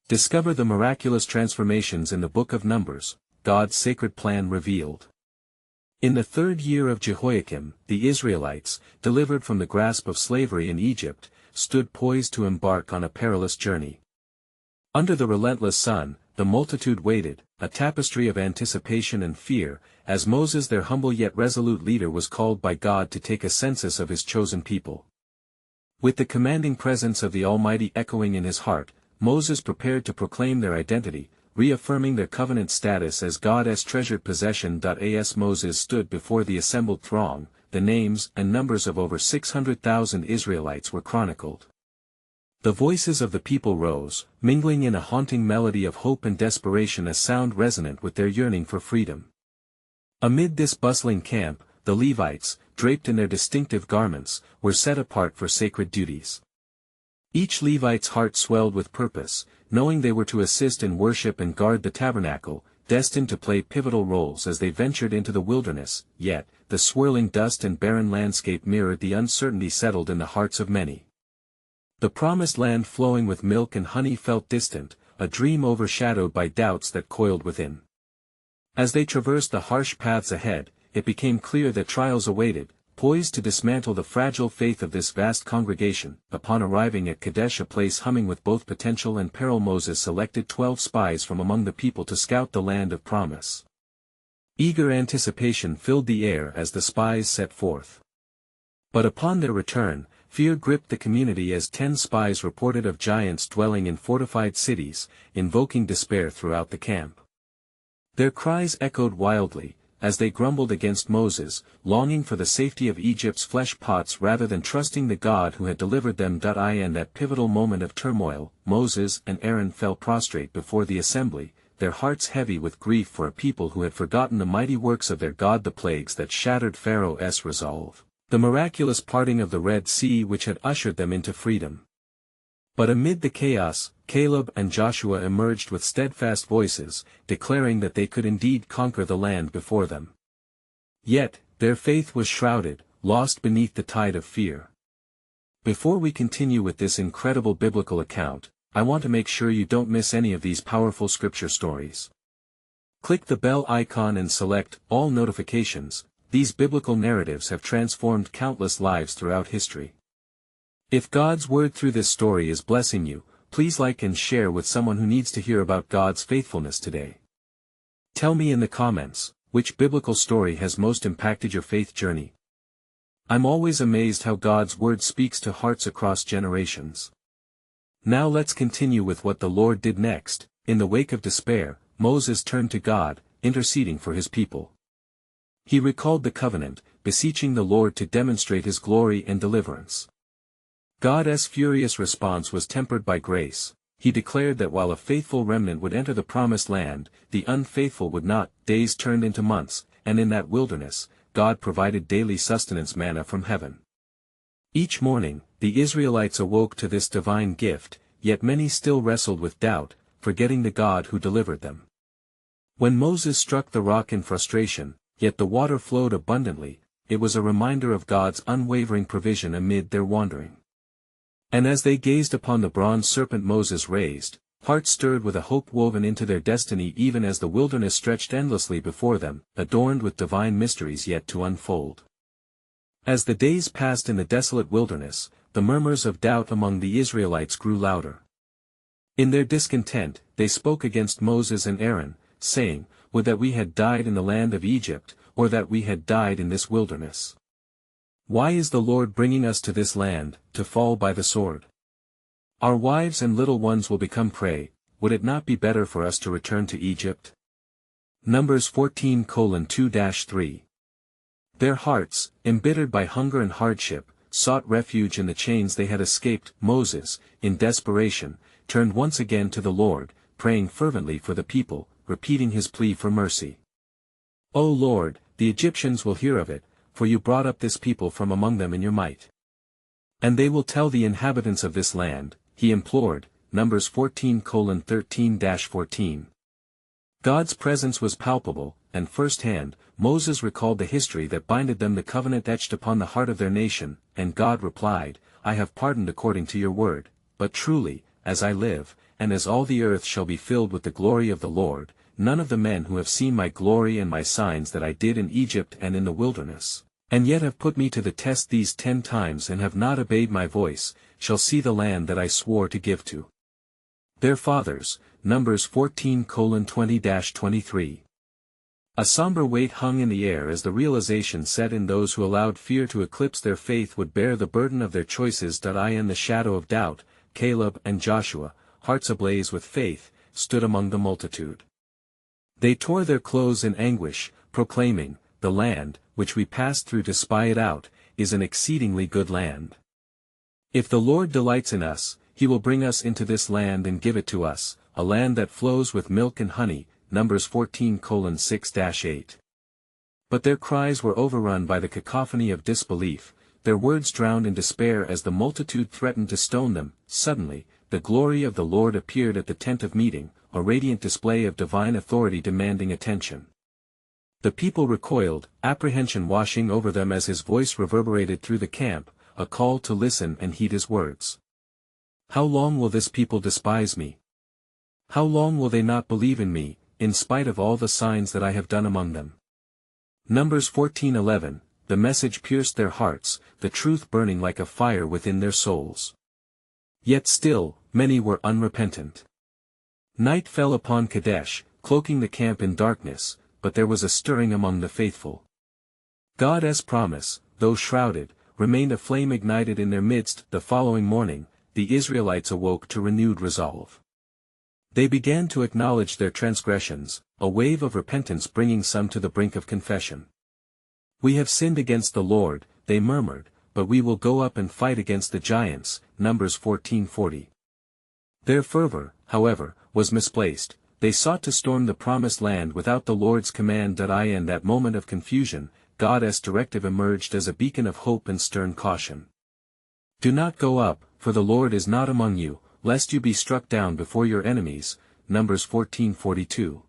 Discover the miraculous transformations in the Book of Numbers, God's sacred plan revealed. In the 3rd year of Jehoiakim, the Israelites, delivered from the grasp of slavery in Egypt, stood poised to embark on a perilous journey. Under the relentless sun, the multitude waited, a tapestry of anticipation and fear, as Moses, their humble yet resolute leader, was called by God to take a census of his chosen people. With the commanding presence of the Almighty echoing in his heart, Moses prepared to proclaim their identity, reaffirming their covenant status as God's treasured possession. As Moses stood before the assembled throng, the names and numbers of over 600,000 Israelites were chronicled. The voices of the people rose, mingling in a haunting melody of hope and desperation, a sound resonant with their yearning for freedom. Amid this bustling camp, the Levites, draped in their distinctive garments, were set apart for sacred duties. Each Levite's heart swelled with purpose, knowing they were to assist in worship and guard the tabernacle, destined to play pivotal roles as they ventured into the wilderness. Yet, the swirling dust and barren landscape mirrored the uncertainty settled in the hearts of many. The promised land flowing with milk and honey felt distant, a dream overshadowed by doubts that coiled within. As they traversed the harsh paths ahead, it became clear that trials awaited, poised to dismantle the fragile faith of this vast congregation. Upon arriving at Kadesh, a place humming with both potential and peril, Moses selected 12 spies from among the people to scout the land of promise. Eager anticipation filled the air as the spies set forth. But upon their return, fear gripped the community as 10 spies reported of giants dwelling in fortified cities, invoking despair throughout the camp. Their cries echoed wildly, as they grumbled against Moses, longing for the safety of Egypt's flesh pots rather than trusting the God who had delivered them. In that pivotal moment of turmoil, Moses and Aaron fell prostrate before the assembly, their hearts heavy with grief for a people who had forgotten the mighty works of their God, the plagues that shattered Pharaoh's resolve, the miraculous parting of the Red Sea which had ushered them into freedom. But amid the chaos, Caleb and Joshua emerged with steadfast voices, declaring that they could indeed conquer the land before them. Yet, their faith was shrouded, lost beneath the tide of fear. Before we continue with this incredible biblical account, I want to make sure you don't miss any of these powerful scripture stories. Click the bell icon and select All Notifications. These biblical narratives have transformed countless lives throughout history. If God's word through this story is blessing you, please like and share with someone who needs to hear about God's faithfulness today. Tell me in the comments, which biblical story has most impacted your faith journey? I'm always amazed how God's word speaks to hearts across generations. Now let's continue with what the Lord did next. In the wake of despair, Moses turned to God, interceding for his people. He recalled the covenant, beseeching the Lord to demonstrate his glory and deliverance. God's furious response was tempered by grace. He declared that while a faithful remnant would enter the promised land, the unfaithful would not. Days turned into months, and in that wilderness, God provided daily sustenance, manna from heaven. Each morning, the Israelites awoke to this divine gift, yet many still wrestled with doubt, forgetting the God who delivered them. When Moses struck the rock in frustration, yet the water flowed abundantly, it was a reminder of God's unwavering provision amid their wandering. And as they gazed upon the bronze serpent Moses raised, hearts stirred with a hope woven into their destiny, even as the wilderness stretched endlessly before them, adorned with divine mysteries yet to unfold. As the days passed in the desolate wilderness, the murmurs of doubt among the Israelites grew louder. In their discontent, they spoke against Moses and Aaron, saying, "Would that we had died in the land of Egypt, or that we had died in this wilderness. Why is the Lord bringing us to this land, to fall by the sword? Our wives and little ones will become prey. Would it not be better for us to return to Egypt?" Numbers 14:2-3. Their hearts, embittered by hunger and hardship, sought refuge in the chains they had escaped. Moses, in desperation, turned once again to the Lord, praying fervently for the people, repeating his plea for mercy. "O Lord, the Egyptians will hear of it, for you brought up this people from among them in your might. And they will tell the inhabitants of this land," he implored, Numbers 14:13-14. God's presence was palpable, and firsthand, Moses recalled the history that binded them, the covenant etched upon the heart of their nation, and God replied, "I have pardoned according to your word, but truly, as I live, and as all the earth shall be filled with the glory of the Lord, none of the men who have seen my glory and my signs that I did in Egypt and in the wilderness, and yet have put me to the test these 10 times and have not obeyed my voice, shall see the land that I swore to give to their fathers. Numbers 14:20-23. A somber weight hung in the air as the realization set in those who allowed fear to eclipse their faith would bear the burden of their choices. I in the shadow of doubt, Caleb and Joshua, hearts ablaze with faith, stood among the multitude. They tore their clothes in anguish, proclaiming, "The land, which we passed through to spy it out, is an exceedingly good land. If the Lord delights in us, he will bring us into this land and give it to us, a land that flows with milk and honey." Numbers 14:6-8. But their cries were overrun by the cacophony of disbelief, their words drowned in despair as the multitude threatened to stone them. Suddenly, the glory of the Lord appeared at the tent of meeting, a radiant display of divine authority demanding attention. The people recoiled, apprehension washing over them as his voice reverberated through the camp, a call to listen and heed his words. "How long will this people despise me? How long will they not believe in me, in spite of all the signs that I have done among them?" Numbers 14:11, the message pierced their hearts, the truth burning like a fire within their souls. Yet still, many were unrepentant. Night fell upon Kadesh, cloaking the camp in darkness, but there was a stirring among the faithful. God's promise, though shrouded, remained a flame ignited in their midst. The following morning, the Israelites awoke to renewed resolve. They began to acknowledge their transgressions, a wave of repentance bringing some to the brink of confession. "We have sinned against the Lord," they murmured, "but we will go up and fight against the giants." Numbers 14:40. Their fervor, however, was misplaced. They sought to storm the promised land without the Lord's command. In that moment of confusion, God's directive emerged as a beacon of hope and stern caution. "Do not go up, for the Lord is not among you, lest you be struck down before your enemies." Numbers 14:42.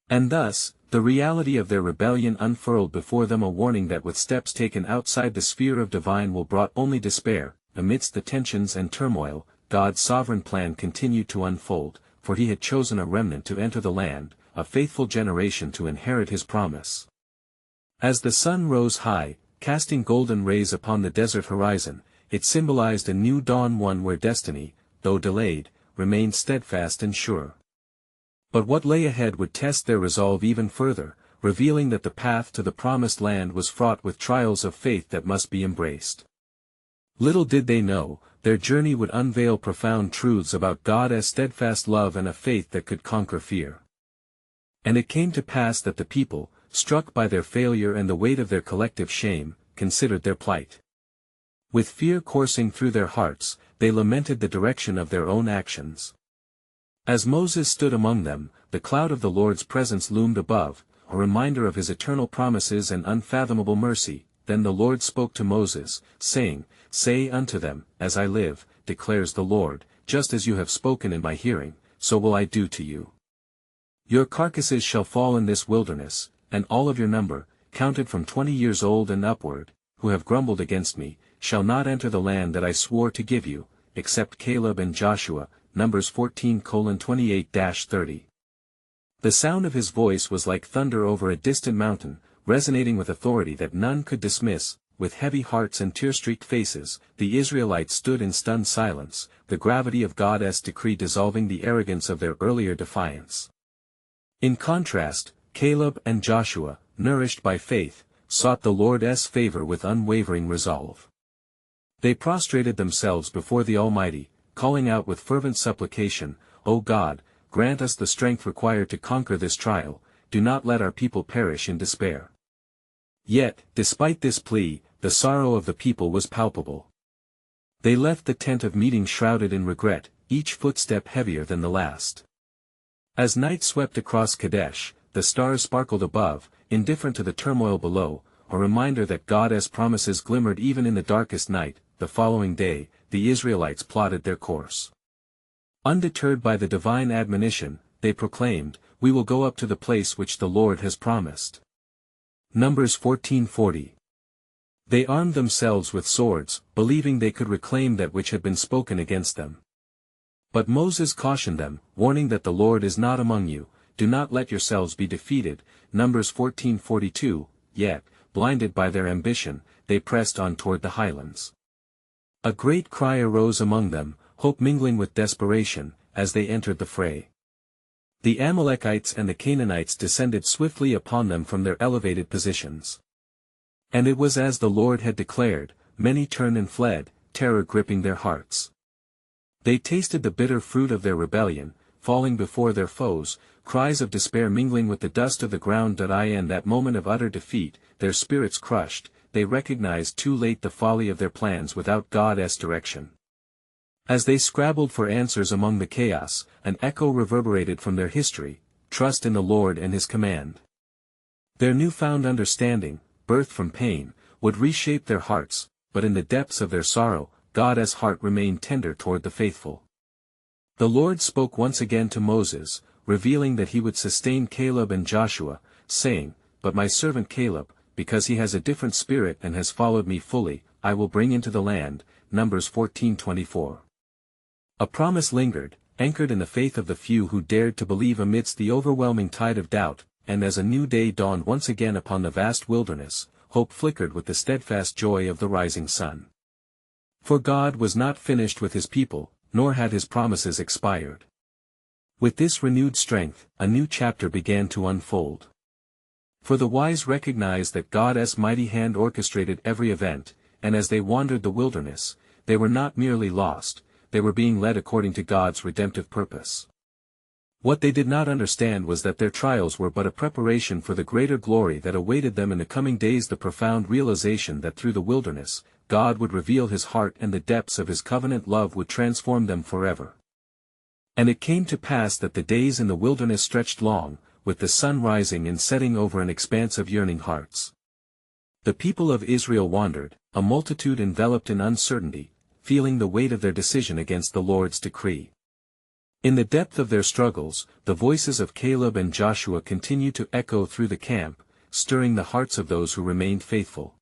And thus, the reality of their rebellion unfurled before them a warning that with steps taken outside the sphere of divine will brought only despair. Amidst the tensions and turmoil, God's sovereign plan continued to unfold, for he had chosen a remnant to enter the land, a faithful generation to inherit his promise. As the sun rose high, casting golden rays upon the desert horizon, it symbolized a new dawn, one where destiny, though delayed, remained steadfast and sure. But what lay ahead would test their resolve even further, revealing that the path to the promised land was fraught with trials of faith that must be embraced. Little did they know, their journey would unveil profound truths about God's steadfast love and a faith that could conquer fear. And it came to pass that the people, struck by their failure and the weight of their collective shame, considered their plight. With fear coursing through their hearts, they lamented the direction of their own actions. As Moses stood among them, the cloud of the Lord's presence loomed above, a reminder of his eternal promises and unfathomable mercy. Then the Lord spoke to Moses, saying, "Say unto them, As I live, declares the Lord, just as you have spoken in my hearing, so will I do to you. Your carcasses shall fall in this wilderness, and all of your number, counted from 20 years old and upward, who have grumbled against me, shall not enter the land that I swore to give you, except Caleb and Joshua." Numbers 14:28-30. The sound of his voice was like thunder over a distant mountain, resonating with authority that none could dismiss. With heavy hearts and tear-streaked faces, the Israelites stood in stunned silence, the gravity of God's decree dissolving the arrogance of their earlier defiance. In contrast, Caleb and Joshua, nourished by faith, sought the Lord's favor with unwavering resolve. They prostrated themselves before the Almighty, calling out with fervent supplication, "O God, grant us the strength required to conquer this trial, do not let our people perish in despair." Yet, despite this plea, the sorrow of the people was palpable. They left the tent of meeting shrouded in regret, each footstep heavier than the last. As night swept across Kadesh, the stars sparkled above, indifferent to the turmoil below, a reminder that God's promises glimmered even in the darkest night. The following day, the Israelites plotted their course. Undeterred by the divine admonition, they proclaimed, "We will go up to the place which the Lord has promised." Numbers 14:40. They armed themselves with swords, believing they could reclaim that which had been spoken against them. But Moses cautioned them, warning that the Lord is not among you, do not let yourselves be defeated. Numbers 14:42. Yet, blinded by their ambition, they pressed on toward the highlands. A great cry arose among them, hope mingling with desperation, as they entered the fray. The Amalekites and the Canaanites descended swiftly upon them from their elevated positions. And it was as the Lord had declared, many turned and fled, terror gripping their hearts. They tasted the bitter fruit of their rebellion, falling before their foes, cries of despair mingling with the dust of the ground. In that moment of utter defeat, their spirits crushed, they recognized too late the folly of their plans without God's direction. As they scrabbled for answers among the chaos, an echo reverberated from their history: trust in the Lord and His command. Their newfound understanding, birthed from pain, would reshape their hearts, but in the depths of their sorrow, God's heart remained tender toward the faithful. The Lord spoke once again to Moses, revealing that He would sustain Caleb and Joshua, saying, "But my servant Caleb, because he has a different spirit and has followed me fully, I will bring into the land." Numbers 14:24. A promise lingered, anchored in the faith of the few who dared to believe amidst the overwhelming tide of doubt, and as a new day dawned once again upon the vast wilderness, hope flickered with the steadfast joy of the rising sun. For God was not finished with His people, nor had His promises expired. With this renewed strength, a new chapter began to unfold. For the wise recognized that God's mighty hand orchestrated every event, and as they wandered the wilderness, they were not merely lost, they were being led according to God's redemptive purpose. What they did not understand was that their trials were but a preparation for the greater glory that awaited them in the coming days. The profound realization that through the wilderness, God would reveal His heart and the depths of His covenant love would transform them forever. And it came to pass that the days in the wilderness stretched long, with the sun rising and setting over an expanse of yearning hearts. The people of Israel wandered, a multitude enveloped in uncertainty, feeling the weight of their decision against the Lord's decree. In the depth of their struggles, the voices of Caleb and Joshua continued to echo through the camp, stirring the hearts of those who remained faithful.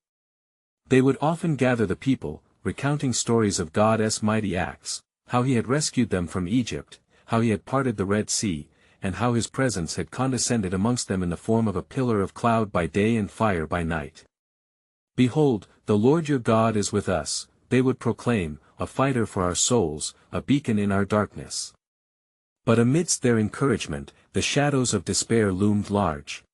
They would often gather the people, recounting stories of God's mighty acts, how He had rescued them from Egypt, how He had parted the Red Sea, and how His presence had condescended amongst them in the form of a pillar of cloud by day and fire by night. "Behold, the Lord your God is with us," they would proclaim, "a fighter for our souls, a beacon in our darkness." But amidst their encouragement, the shadows of despair loomed large.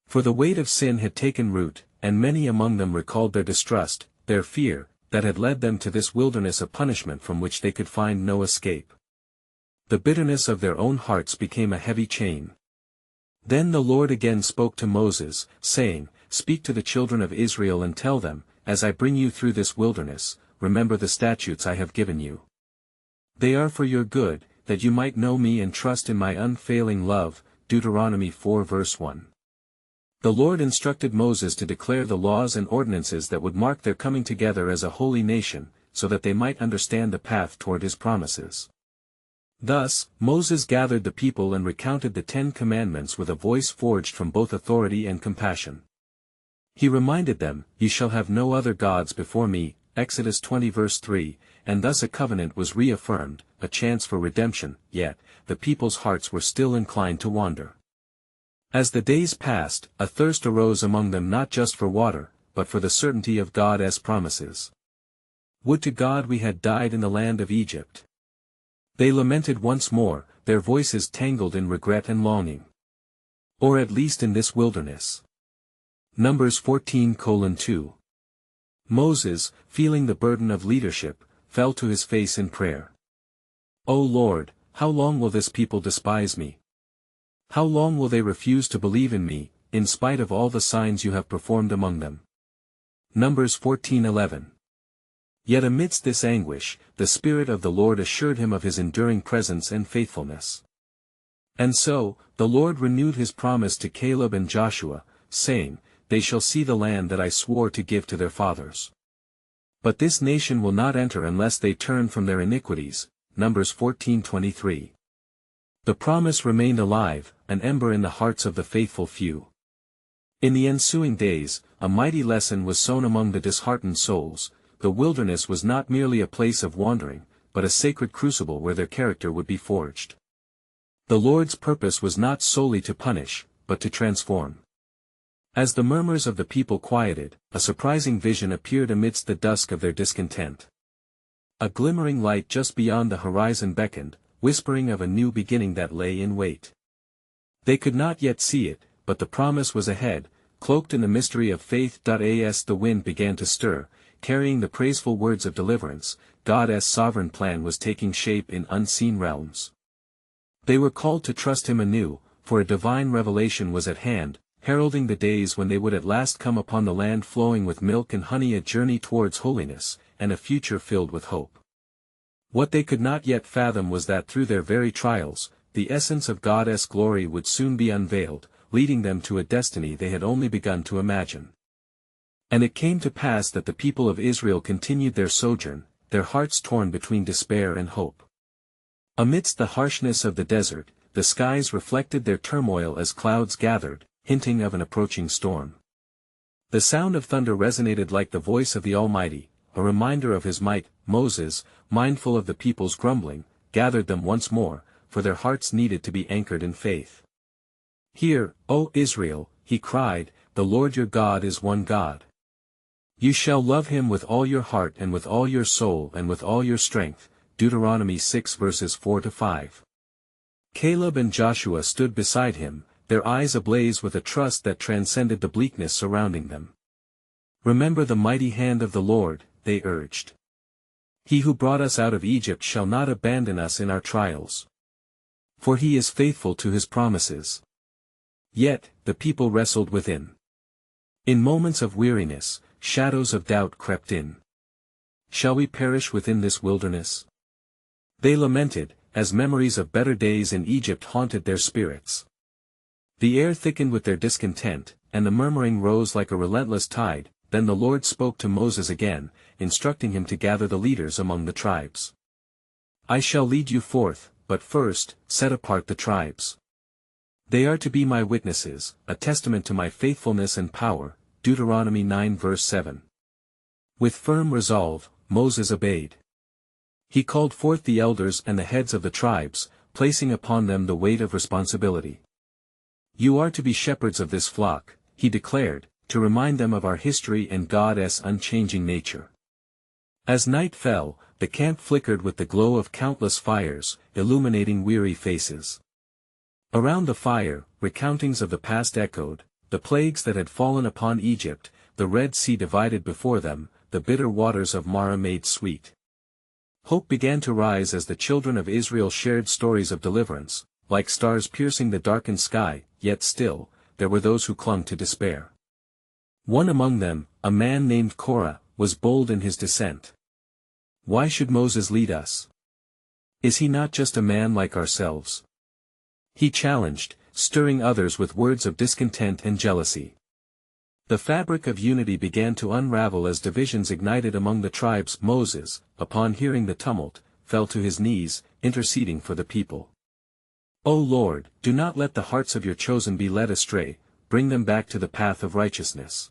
For the weight of sin had taken root, and many among them recalled their distrust, their fear, that had led them to this wilderness, a punishment from which they could find no escape. The bitterness of their own hearts became a heavy chain. Then the Lord again spoke to Moses, saying, "Speak to the children of Israel and tell them, as I bring you through this wilderness, remember the statutes I have given you. They are for your good, that you might know me and trust in my unfailing love." Deuteronomy 4 verse 1. The Lord instructed Moses to declare the laws and ordinances that would mark their coming together as a holy nation, so that they might understand the path toward His promises. Thus, Moses gathered the people and recounted the 10 Commandments with a voice forged from both authority and compassion. He reminded them, "You shall have no other gods before me," Exodus 20 verse 3, and thus a covenant was reaffirmed, a chance for redemption. Yet, the people's hearts were still inclined to wander. As the days passed, a thirst arose among them, not just for water, but for the certainty of God's promises. "Would to God we had died in the land of Egypt." They lamented once more, their voices tangled in regret and longing. "Or at least in this wilderness." Numbers 14:2. Moses, feeling the burden of leadership, fell to his face in prayer. "O Lord, how long will this people despise me? How long will they refuse to believe in me, in spite of all the signs you have performed among them?" Numbers 14:11. Yet amidst this anguish, the Spirit of the Lord assured him of His enduring presence and faithfulness. And so, the Lord renewed His promise to Caleb and Joshua, saying, "They shall see the land that I swore to give to their fathers. But this nation will not enter unless they turn from their iniquities." Numbers 14:23. The promise remained alive, an ember in the hearts of the faithful few. In the ensuing days, a mighty lesson was sown among the disheartened souls. The wilderness was not merely a place of wandering, but a sacred crucible where their character would be forged. The Lord's purpose was not solely to punish, but to transform. As the murmurs of the people quieted, a surprising vision appeared amidst the dusk of their discontent. A glimmering light just beyond the horizon beckoned, whispering of a new beginning that lay in wait. They could not yet see it, but the promise was ahead, cloaked in the mystery of faith. As the wind began to stir, carrying the praiseful words of deliverance, God's sovereign plan was taking shape in unseen realms. They were called to trust Him anew, for a divine revelation was at hand, heralding the days when they would at last come upon the land flowing with milk and honey, a journey towards holiness, and a future filled with hope. What they could not yet fathom was that through their very trials, the essence of God's glory would soon be unveiled, leading them to a destiny they had only begun to imagine. And it came to pass that the people of Israel continued their sojourn, their hearts torn between despair and hope. Amidst the harshness of the desert, the skies reflected their turmoil as clouds gathered, hinting of an approaching storm. The sound of thunder resonated like the voice of the Almighty, a reminder of His might. Moses, mindful of the people's grumbling, gathered them once more, for their hearts needed to be anchored in faith. "Hear, O Israel," he cried, "the Lord your God is one God. You shall love Him with all your heart and with all your soul and with all your strength." Deuteronomy 6 verses 4-5. Caleb and Joshua stood beside him, their eyes ablaze with a trust that transcended the bleakness surrounding them. "Remember the mighty hand of the Lord," they urged. "He who brought us out of Egypt shall not abandon us in our trials. For He is faithful to His promises." Yet, the people wrestled within. In moments of weariness, shadows of doubt crept in. "Shall we perish within this wilderness?" They lamented, as memories of better days in Egypt haunted their spirits. The air thickened with their discontent, and the murmuring rose like a relentless tide. Then the Lord spoke to Moses again, instructing him to gather the leaders among the tribes. "I shall lead you forth, but first, set apart the tribes. They are to be my witnesses, a testament to my faithfulness and power." Deuteronomy 9 verse 7. With firm resolve, Moses obeyed. He called forth the elders and the heads of the tribes, placing upon them the weight of responsibility. "You are to be shepherds of this flock," he declared, to remind them of our history and God's unchanging nature. As night fell, the camp flickered with the glow of countless fires, illuminating weary faces. Around the fire, recountings of the past echoed, the plagues that had fallen upon Egypt, the Red Sea divided before them, the bitter waters of Marah made sweet. Hope began to rise as the children of Israel shared stories of deliverance, like stars piercing the darkened sky. Yet still, there were those who clung to despair. One among them, a man named Korah, was bold in his dissent. "Why should Moses lead us? Is he not just a man like ourselves?" he challenged, stirring others with words of discontent and jealousy. The fabric of unity began to unravel as divisions ignited among the tribes. Moses, upon hearing the tumult, fell to his knees, interceding for the people. "O Lord, do not let the hearts of your chosen be led astray, bring them back to the path of righteousness."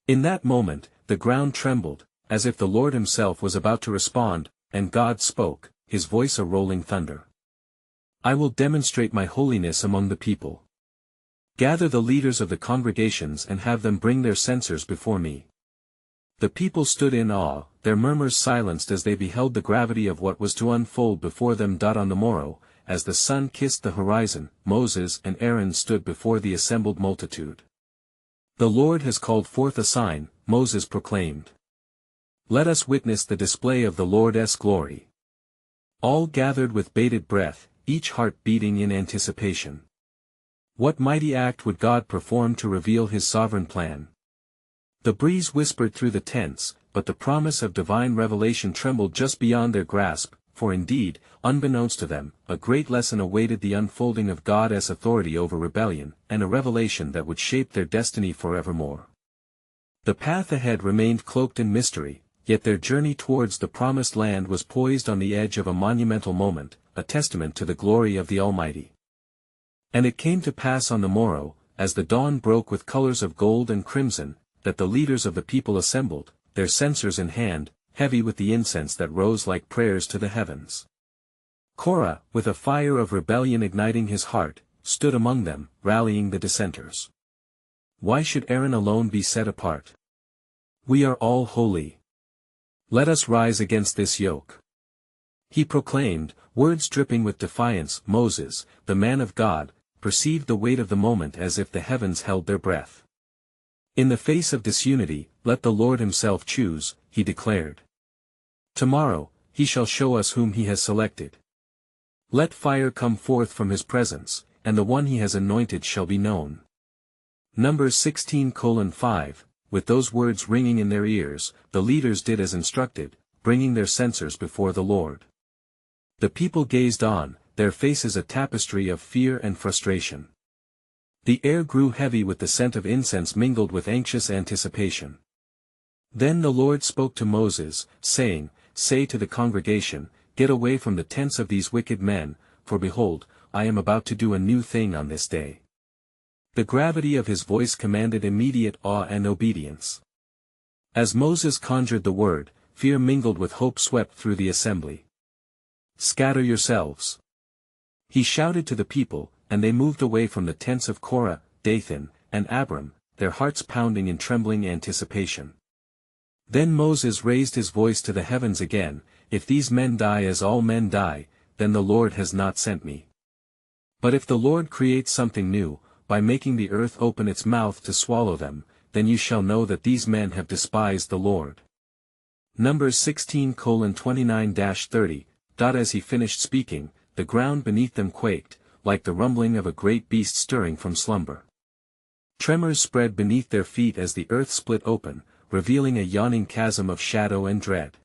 In that moment, the ground trembled, as if the Lord Himself was about to respond, and God spoke, His voice a rolling thunder. "I will demonstrate my holiness among the people. Gather the leaders of the congregations and have them bring their censers before me." The people stood in awe, their murmurs silenced as they beheld the gravity of what was to unfold before them. On the morrow, as the sun kissed the horizon, Moses and Aaron stood before the assembled multitude. "The Lord has called forth a sign," Moses proclaimed. "Let us witness the display of the Lord's glory." All gathered with bated breath, each heart beating in anticipation. What mighty act would God perform to reveal His sovereign plan? The breeze whispered through the tents, but the promise of divine revelation trembled just beyond their grasp, for indeed, unbeknownst to them, a great lesson awaited the unfolding of God's authority over rebellion, and a revelation that would shape their destiny forevermore. The path ahead remained cloaked in mystery, yet their journey towards the promised land was poised on the edge of a monumental moment, a testament to the glory of the Almighty. And it came to pass on the morrow, as the dawn broke with colors of gold and crimson, that the leaders of the people assembled, their censers in hand, heavy with the incense that rose like prayers to the heavens. Korah, with a fire of rebellion igniting his heart, stood among them, rallying the dissenters. Why should Aaron alone be set apart? We are all holy. Let us rise against this yoke. He proclaimed, words dripping with defiance. Moses, the man of God, perceived the weight of the moment as if the heavens held their breath. In the face of disunity, let the Lord himself choose, he declared. Tomorrow, he shall show us whom he has selected. Let fire come forth from his presence, and the one he has anointed shall be known. Numbers 16:5, with those words ringing in their ears, the leaders did as instructed, bringing their censers before the Lord. The people gazed on, their faces a tapestry of fear and frustration. The air grew heavy with the scent of incense mingled with anxious anticipation. Then the Lord spoke to Moses, saying, Say to the congregation, Get away from the tents of these wicked men, for behold, I am about to do a new thing on this day. The gravity of his voice commanded immediate awe and obedience. As Moses conjured the word, fear mingled with hope swept through the assembly. Scatter yourselves. He shouted to the people, and they moved away from the tents of Korah, Dathan, and Abiram, their hearts pounding in trembling anticipation. Then Moses raised his voice to the heavens again, If these men die as all men die, then the Lord has not sent me. But if the Lord creates something new, by making the earth open its mouth to swallow them, then you shall know that these men have despised the Lord. Numbers 16:29-30. As he finished speaking, the ground beneath them quaked, like the rumbling of a great beast stirring from slumber. Tremors spread beneath their feet as the earth split open, revealing a yawning chasm of shadow and dread.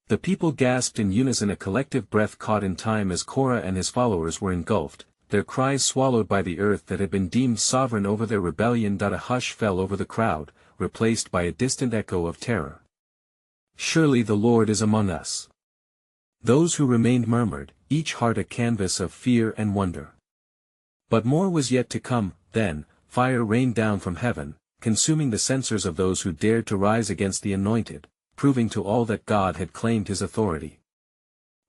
The people gasped in unison, a collective breath caught in time as Korah and his followers were engulfed, their cries swallowed by the earth that had been deemed sovereign over their rebellion. A hush fell over the crowd, replaced by a distant echo of terror. Surely the Lord is among us. Those who remained murmured, each heart a canvas of fear and wonder. But more was yet to come. Then, fire rained down from heaven, consuming the censers of those who dared to rise against the anointed, proving to all that God had claimed his authority.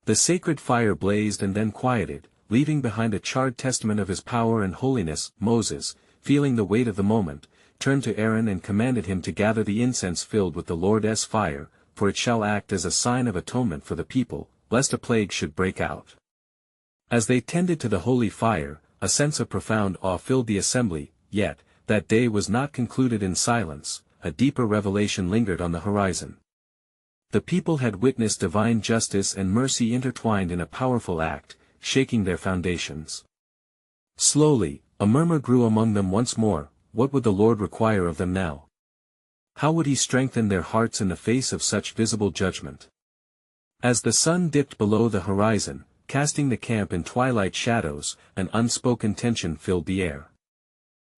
The sacred fire blazed and then quieted, leaving behind a charred testament of his power and holiness. Moses, feeling the weight of the moment, turned to Aaron and commanded him to gather the incense filled with the Lord's fire, for it shall act as a sign of atonement for the people, lest a plague should break out. As they tended to the holy fire, a sense of profound awe filled the assembly. Yet, that day was not concluded in silence, a deeper revelation lingered on the horizon. The people had witnessed divine justice and mercy intertwined in a powerful act, shaking their foundations. Slowly, a murmur grew among them once more. What would the Lord require of them now? How would he strengthen their hearts in the face of such visible judgment? As the sun dipped below the horizon, casting the camp in twilight shadows, an unspoken tension filled the air.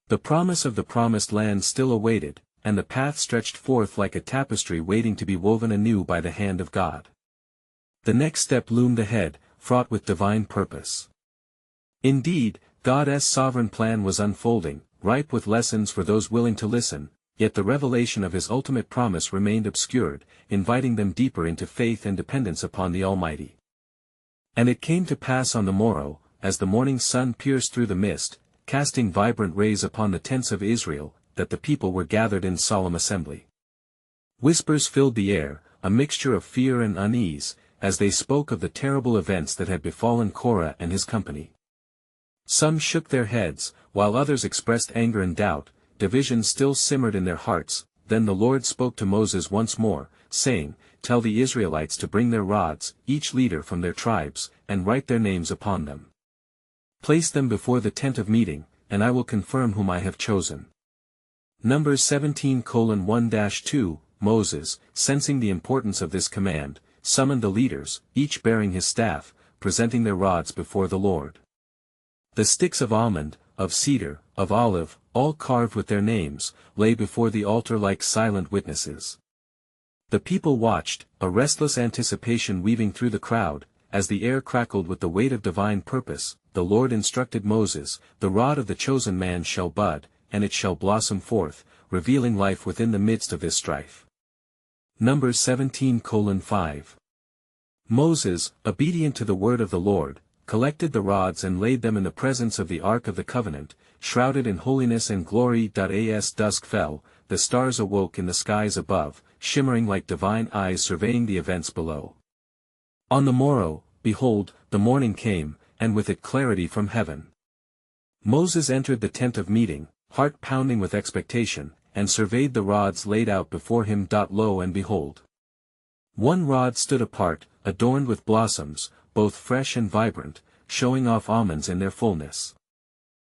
The promise of the promised land still awaited, and the path stretched forth like a tapestry waiting to be woven anew by the hand of God. The next step loomed ahead, fraught with divine purpose. Indeed, God's sovereign plan was unfolding, ripe with lessons for those willing to listen, yet the revelation of his ultimate promise remained obscured, inviting them deeper into faith and dependence upon the Almighty. And it came to pass on the morrow, as the morning sun pierced through the mist, casting vibrant rays upon the tents of Israel, that the people were gathered in solemn assembly. Whispers filled the air, a mixture of fear and unease, as they spoke of the terrible events that had befallen Korah and his company. Some shook their heads, while others expressed anger and doubt. Division still simmered in their hearts. Then the Lord spoke to Moses once more, saying, Tell the Israelites to bring their rods, each leader from their tribes, and write their names upon them. Place them before the tent of meeting, and I will confirm whom I have chosen. Numbers 17:1-2. Moses, sensing the importance of this command, summoned the leaders, each bearing his staff, presenting their rods before the Lord. The sticks of almond, of cedar, of olive, all carved with their names, lay before the altar like silent witnesses. The people watched, a restless anticipation weaving through the crowd. As the air crackled with the weight of divine purpose, the Lord instructed Moses, The rod of the chosen man shall bud, and it shall blossom forth, revealing life within the midst of this strife. Numbers 17:5. Moses, obedient to the word of the Lord, collected the rods and laid them in the presence of the ark of the covenant, shrouded in holiness and glory. As dusk fell, the stars awoke in the skies above, shimmering like divine eyes surveying the events below. On the morrow, behold, the morning came, and with it clarity from heaven. Moses entered the tent of meeting, heart pounding with expectation, and surveyed the rods laid out before him. Lo and behold! One rod stood apart, adorned with blossoms, both fresh and vibrant, showing off almonds in their fullness.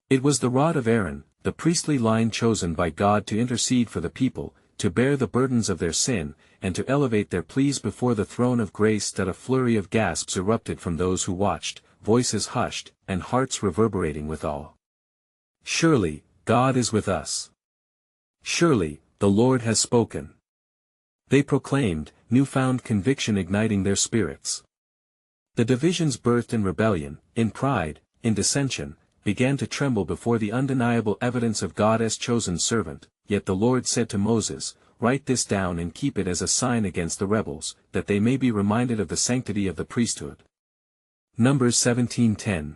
It was the rod of Aaron, the priestly line chosen by God to intercede for the people, to bear the burdens of their sin, and to elevate their pleas before the throne of grace. A flurry of gasps erupted from those who watched, voices hushed, and hearts reverberating with awe. Surely, God is with us. Surely, the Lord has spoken. They proclaimed, newfound conviction igniting their spirits. The divisions birthed in rebellion, in pride, in dissension, began to tremble before the undeniable evidence of God's chosen servant. Yet the Lord said to Moses, "Write this down and keep it as a sign against the rebels, that they may be reminded of the sanctity of the priesthood." Numbers 17:10.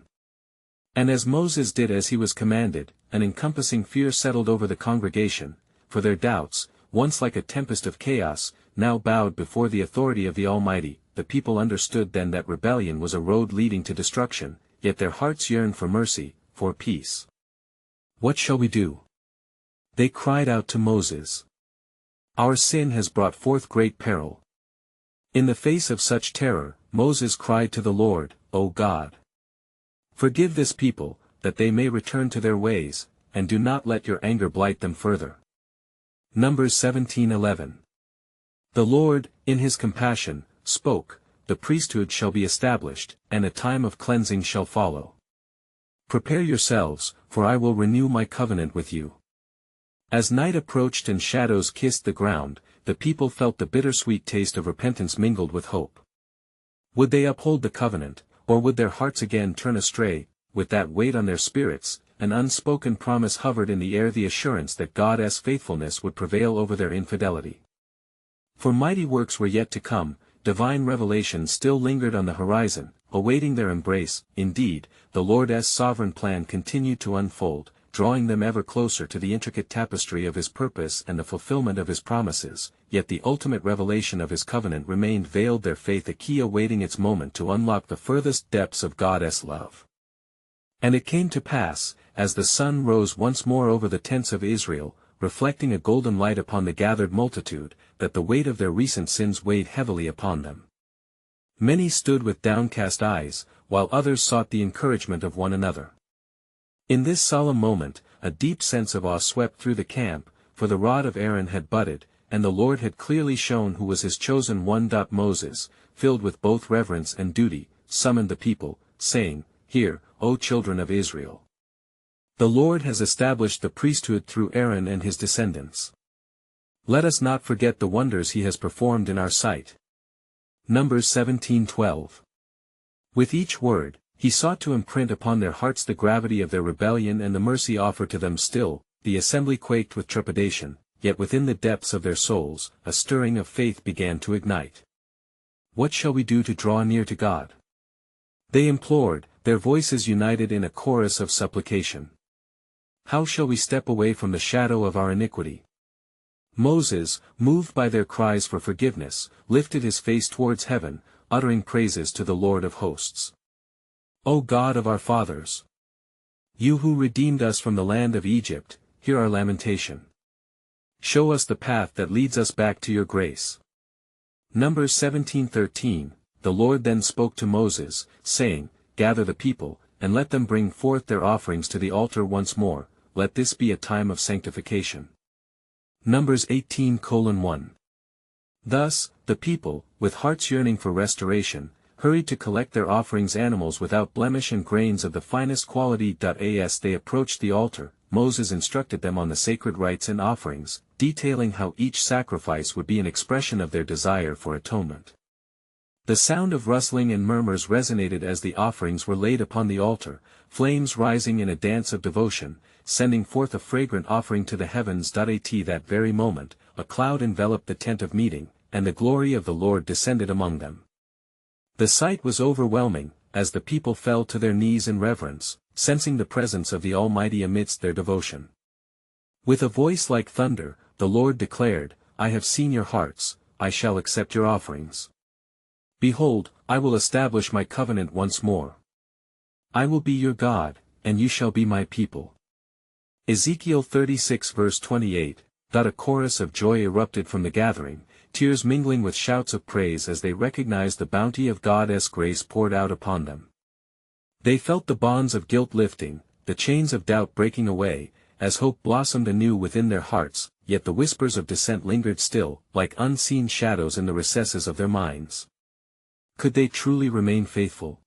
And as Moses did as he was commanded, an encompassing fear settled over the congregation, for their doubts, once like a tempest of chaos, now bowed before the authority of the Almighty. The people understood then that rebellion was a road leading to destruction, yet their hearts yearned for mercy, for peace. "What shall we do?" they cried out to Moses. "Our sin has brought forth great peril." In the face of such terror, Moses cried to the Lord, "O God, forgive this people, that they may return to their ways, and do not let your anger blight them further." Numbers 17:11. The Lord, in his compassion, spoke, "The priesthood shall be established, and a time of cleansing shall follow. Prepare yourselves, for I will renew my covenant with you." As night approached and shadows kissed the ground, the people felt the bittersweet taste of repentance mingled with hope. Would they uphold the covenant, or would their hearts again turn astray? With that weight on their spirits, an unspoken promise hovered in the air, the assurance that God's faithfulness would prevail over their infidelity. For mighty works were yet to come, divine revelation still lingered on the horizon, awaiting their embrace. Indeed, the Lord's sovereign plan continued to unfold, drawing them ever closer to the intricate tapestry of his purpose and the fulfillment of his promises, yet the ultimate revelation of his covenant remained veiled, their faith a key awaiting its moment to unlock the furthest depths of God's love. And it came to pass, as the sun rose once more over the tents of Israel, reflecting a golden light upon the gathered multitude, that the weight of their recent sins weighed heavily upon them. Many stood with downcast eyes, while others sought the encouragement of one another. In this solemn moment, a deep sense of awe swept through the camp, for the rod of Aaron had budded, and the Lord had clearly shown who was his chosen one. Moses, filled with both reverence and duty, summoned the people, saying, "Hear, O children of Israel. The Lord has established the priesthood through Aaron and his descendants. Let us not forget the wonders he has performed in our sight." Numbers 17:12. With each word, he sought to imprint upon their hearts the gravity of their rebellion and the mercy offered to them. Still, the assembly quaked with trepidation, yet within the depths of their souls, a stirring of faith began to ignite. "What shall we do to draw near to God?" they implored, their voices united in a chorus of supplication. "How shall we step away from the shadow of our iniquity?" Moses, moved by their cries for forgiveness, lifted his face towards heaven, uttering praises to the Lord of hosts. "O God of our fathers, you who redeemed us from the land of Egypt, hear our lamentation. Show us the path that leads us back to your grace." Numbers 17:13. The Lord then spoke to Moses, saying, "Gather the people, and let them bring forth their offerings to the altar once more. Let this be a time of sanctification." Numbers 18:1. Thus, the people, with hearts yearning for restoration, hurried to collect their offerings, animals without blemish and grains of the finest quality. As they approached the altar, Moses instructed them on the sacred rites and offerings, detailing how each sacrifice would be an expression of their desire for atonement. The sound of rustling and murmurs resonated as the offerings were laid upon the altar, flames rising in a dance of devotion, sending forth a fragrant offering to the heavens. At that very moment, a cloud enveloped the tent of meeting, and the glory of the Lord descended among them. The sight was overwhelming, as the people fell to their knees in reverence, sensing the presence of the Almighty amidst their devotion. With a voice like thunder, the Lord declared, I have seen your hearts, I shall accept your offerings. Behold, I will establish my covenant once more. I will be your God, and you shall be my people. Ezekiel 36 verse 28. A chorus of joy erupted from the gathering, tears mingling with shouts of praise as they recognized the bounty of God's grace poured out upon them. They felt the bonds of guilt lifting, the chains of doubt breaking away, as hope blossomed anew within their hearts, yet the whispers of dissent lingered still, like unseen shadows in the recesses of their minds. Could they truly remain faithful?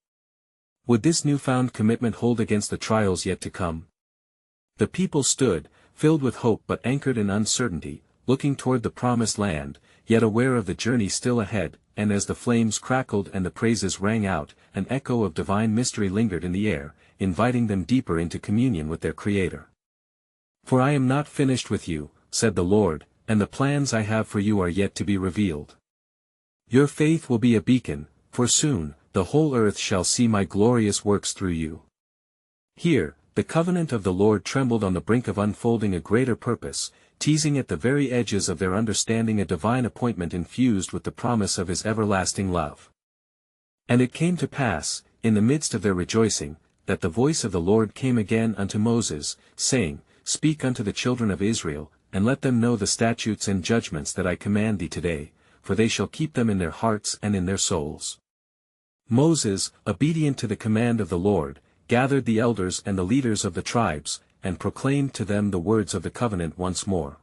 Would this newfound commitment hold against the trials yet to come? The people stood, filled with hope but anchored in uncertainty, looking toward the promised land, yet aware of the journey still ahead, and as the flames crackled and the praises rang out, an echo of divine mystery lingered in the air, inviting them deeper into communion with their Creator. For I am not finished with you, said the Lord, and the plans I have for you are yet to be revealed. Your faith will be a beacon, for soon, the whole earth shall see my glorious works through you. Here, the covenant of the Lord trembled on the brink of unfolding a greater purpose, teasing at the very edges of their understanding a divine appointment infused with the promise of his everlasting love. And it came to pass, in the midst of their rejoicing, that the voice of the Lord came again unto Moses, saying, Speak unto the children of Israel, and let them know the statutes and judgments that I command thee today, for they shall keep them in their hearts and in their souls. Moses, obedient to the command of the Lord, gathered the elders and the leaders of the tribes, and proclaimed to them the words of the covenant once more.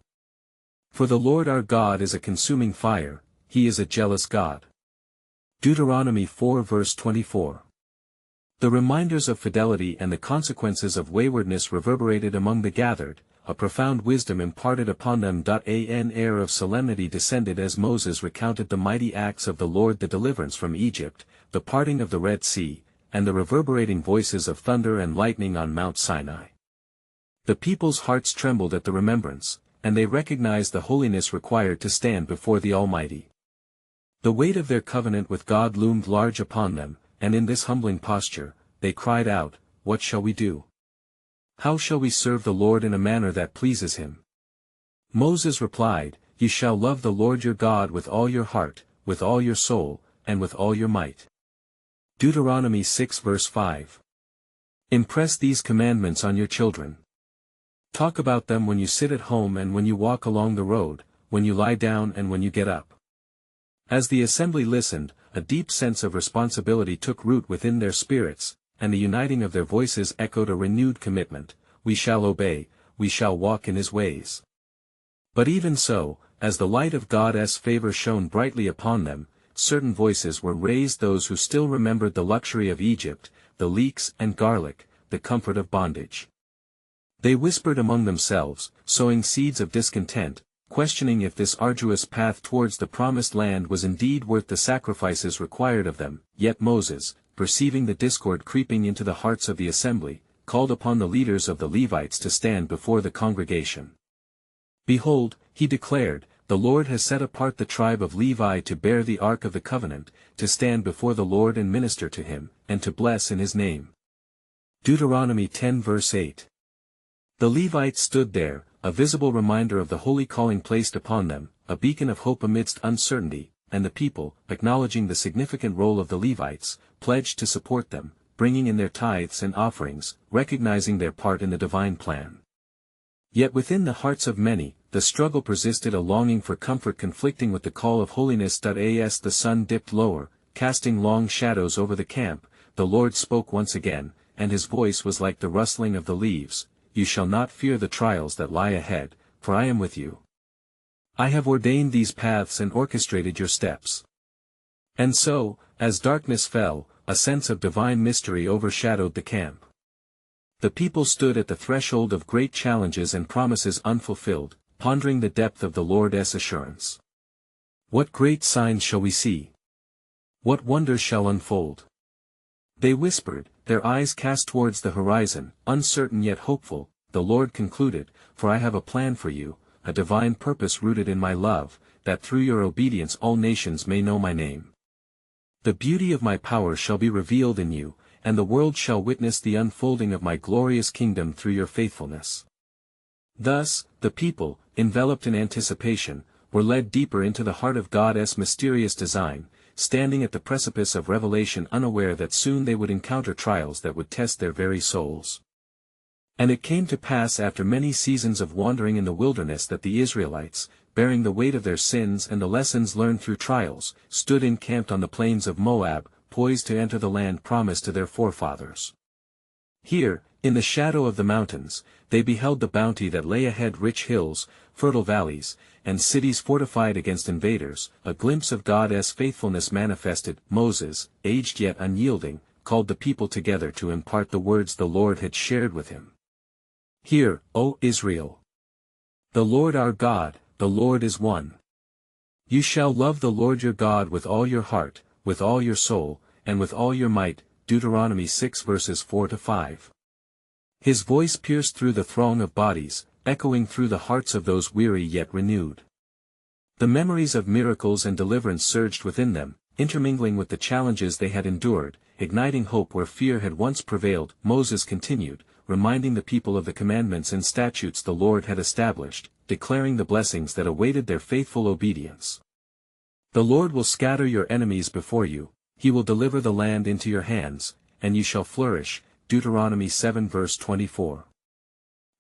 For the Lord our God is a consuming fire, he is a jealous God. Deuteronomy 4 verse 24. The reminders of fidelity and the consequences of waywardness reverberated among the gathered, a profound wisdom imparted upon them. An air of solemnity descended as Moses recounted the mighty acts of the Lord, the deliverance from Egypt, the parting of the Red Sea, and the reverberating voices of thunder and lightning on Mount Sinai. The people's hearts trembled at the remembrance, and they recognized the holiness required to stand before the Almighty. The weight of their covenant with God loomed large upon them, and in this humbling posture, they cried out, What shall we do? How shall we serve the Lord in a manner that pleases him? Moses replied, You shall love the Lord your God with all your heart, with all your soul, and with all your might. Deuteronomy 6 verse 5. Impress these commandments on your children. Talk about them when you sit at home and when you walk along the road, when you lie down and when you get up. As the assembly listened, a deep sense of responsibility took root within their spirits, and the uniting of their voices echoed a renewed commitment, We shall obey, we shall walk in his ways. But even so, as the light of God's favor shone brightly upon them, certain voices were raised, those who still remembered the luxury of Egypt, the leeks and garlic, the comfort of bondage. They whispered among themselves, sowing seeds of discontent, questioning if this arduous path towards the promised land was indeed worth the sacrifices required of them. Yet Moses, perceiving the discord creeping into the hearts of the assembly, called upon the leaders of the Levites to stand before the congregation. Behold, he declared, The Lord has set apart the tribe of Levi to bear the ark of the covenant, to stand before the Lord and minister to him, and to bless in his name. Deuteronomy 10 verse 8. The Levites stood there, a visible reminder of the holy calling placed upon them, a beacon of hope amidst uncertainty, and the people, acknowledging the significant role of the Levites, pledged to support them, bringing in their tithes and offerings, recognizing their part in the divine plan. Yet within the hearts of many, the struggle persisted, a longing for comfort conflicting with the call of holiness. As the sun dipped lower, casting long shadows over the camp, the Lord spoke once again, and his voice was like the rustling of the leaves, You shall not fear the trials that lie ahead, for I am with you. I have ordained these paths and orchestrated your steps. And so, as darkness fell, a sense of divine mystery overshadowed the camp. The people stood at the threshold of great challenges and promises unfulfilled, pondering the depth of the Lord's assurance. What great signs shall we see? What wonders shall unfold? They whispered, their eyes cast towards the horizon, uncertain yet hopeful. The Lord concluded, For I have a plan for you, a divine purpose rooted in my love, that through your obedience all nations may know my name. The beauty of my power shall be revealed in you, and the world shall witness the unfolding of my glorious kingdom through your faithfulness. Thus, the people, enveloped in anticipation, were led deeper into the heart of God's mysterious design, standing at the precipice of revelation, unaware that soon they would encounter trials that would test their very souls. And it came to pass after many seasons of wandering in the wilderness that the Israelites, bearing the weight of their sins and the lessons learned through trials, stood encamped on the plains of Moab, poised to enter the land promised to their forefathers. Here, in the shadow of the mountains, they beheld the bounty that lay ahead: rich hills, fertile valleys, and cities fortified against invaders. A glimpse of God's faithfulness manifested. Moses, aged yet unyielding, called the people together to impart the words the Lord had shared with him. Hear, O Israel! The Lord our God, the Lord is one. You shall love the Lord your God with all your heart, with all your soul, and with all your might. Deuteronomy 6 verses 4-5. His voice pierced through the throng of bodies, echoing through the hearts of those weary yet renewed. The memories of miracles and deliverance surged within them, intermingling with the challenges they had endured, igniting hope where fear had once prevailed. Moses continued, reminding the people of the commandments and statutes the Lord had established, declaring the blessings that awaited their faithful obedience. The Lord will scatter your enemies before you, he will deliver the land into your hands, and you shall flourish. Deuteronomy 7 verse 24.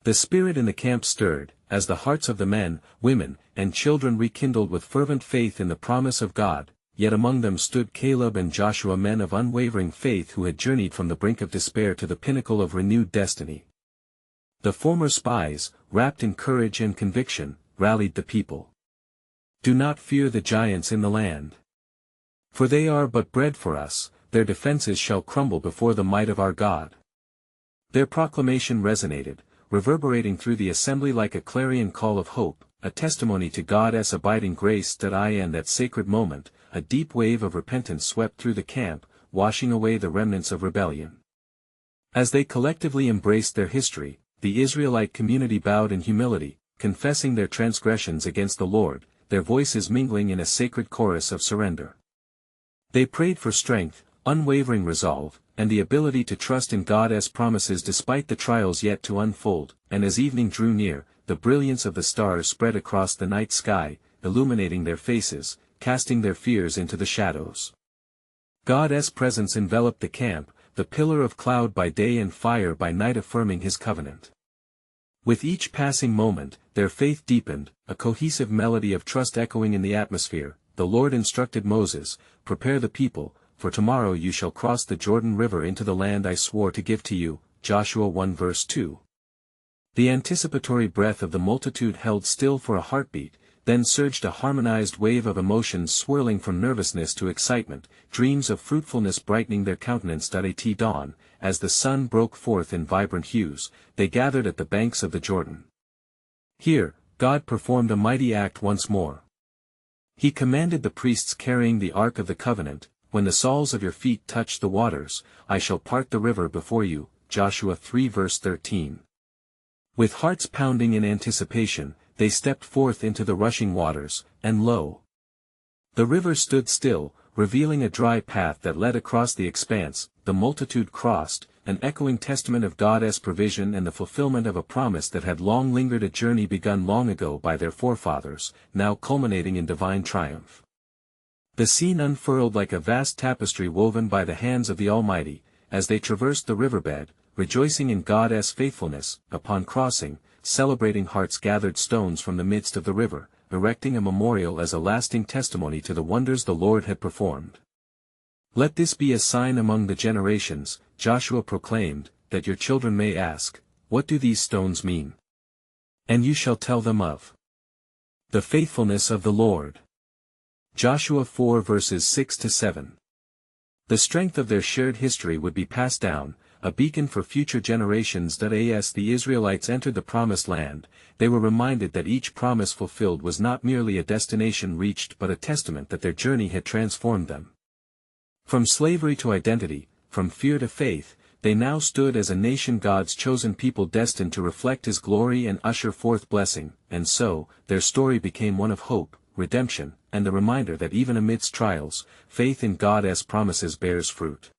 The spirit in the camp stirred, as the hearts of the men, women, and children rekindled with fervent faith in the promise of God. Yet among them stood Caleb and Joshua, men of unwavering faith who had journeyed from the brink of despair to the pinnacle of renewed destiny. The former spies, wrapped in courage and conviction, rallied the people. Do not fear the giants in the land. For they are but bread for us, their defenses shall crumble before the might of our God. Their proclamation resonated, reverberating through the assembly like a clarion call of hope, a testimony to God's abiding grace. In that sacred moment, a deep wave of repentance swept through the camp, washing away the remnants of rebellion. As they collectively embraced their history, the Israelite community bowed in humility, confessing their transgressions against the Lord, their voices mingling in a sacred chorus of surrender. They prayed for strength, unwavering resolve, and the ability to trust in God's promises despite the trials yet to unfold. And as evening drew near, the brilliance of the stars spread across the night sky, illuminating their faces, casting their fears into the shadows. God's presence enveloped the camp, the pillar of cloud by day and fire by night, affirming his covenant. With each passing moment, their faith deepened, a cohesive melody of trust echoing in the atmosphere. The Lord instructed Moses, "Prepare the people, for tomorrow you shall cross the Jordan River into the land I swore to give to you." Joshua 1 verse 2. The anticipatory breath of the multitude held still for a heartbeat, then surged a harmonized wave of emotions swirling from nervousness to excitement, dreams of fruitfulness brightening their countenance. At dawn, as the sun broke forth in vibrant hues, they gathered at the banks of the Jordan. Here, God performed a mighty act once more. He commanded the priests carrying the Ark of the Covenant, "When the soles of your feet touch the waters, I shall part the river before you." Joshua 3 verse 13. With hearts pounding in anticipation, they stepped forth into the rushing waters, and lo! The river stood still, revealing a dry path that led across the expanse. The multitude crossed, an echoing testament of God's provision and the fulfillment of a promise that had long lingered, a journey begun long ago by their forefathers, now culminating in divine triumph. The scene unfurled like a vast tapestry woven by the hands of the Almighty, as they traversed the riverbed, rejoicing in God's faithfulness. Upon crossing, celebrating hearts gathered stones from the midst of the river, erecting a memorial as a lasting testimony to the wonders the Lord had performed. "Let this be a sign among the generations," Joshua proclaimed, "that your children may ask, 'What do these stones mean?' And you shall tell them of the faithfulness of the Lord." Joshua 4 verses 6-7. The strength of their shared history would be passed down, a beacon for future generations. As the Israelites entered the Promised Land, they were reminded that each promise fulfilled was not merely a destination reached but a testament that their journey had transformed them. From slavery to identity, from fear to faith, they now stood as a nation, God's chosen people destined to reflect His glory and usher forth blessing. And so, their story became one of hope, redemption, and the reminder that even amidst trials, faith in God's promises bears fruit.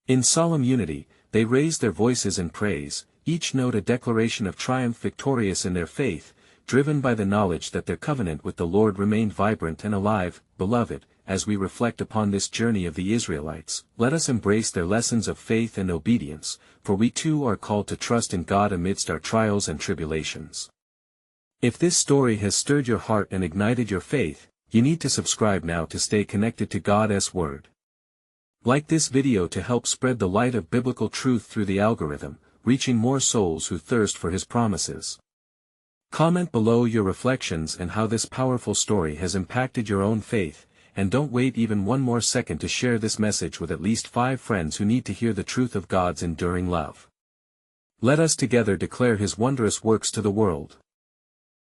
In solemn unity, they raise their voices in praise, each note a declaration of triumph, victorious in their faith, driven by the knowledge that their covenant with the Lord remained vibrant and alive. Beloved, as we reflect upon this journey of the Israelites, let us embrace their lessons of faith and obedience, for we too are called to trust in God amidst our trials and tribulations. If this story has stirred your heart and ignited your faith, you need to subscribe now to stay connected to God's Word. Like this video to help spread the light of biblical truth through the algorithm, reaching more souls who thirst for His promises. Comment below your reflections and how this powerful story has impacted your own faith, and don't wait even one more second to share this message with at least 5 friends who need to hear the truth of God's enduring love. Let us together declare His wondrous works to the world.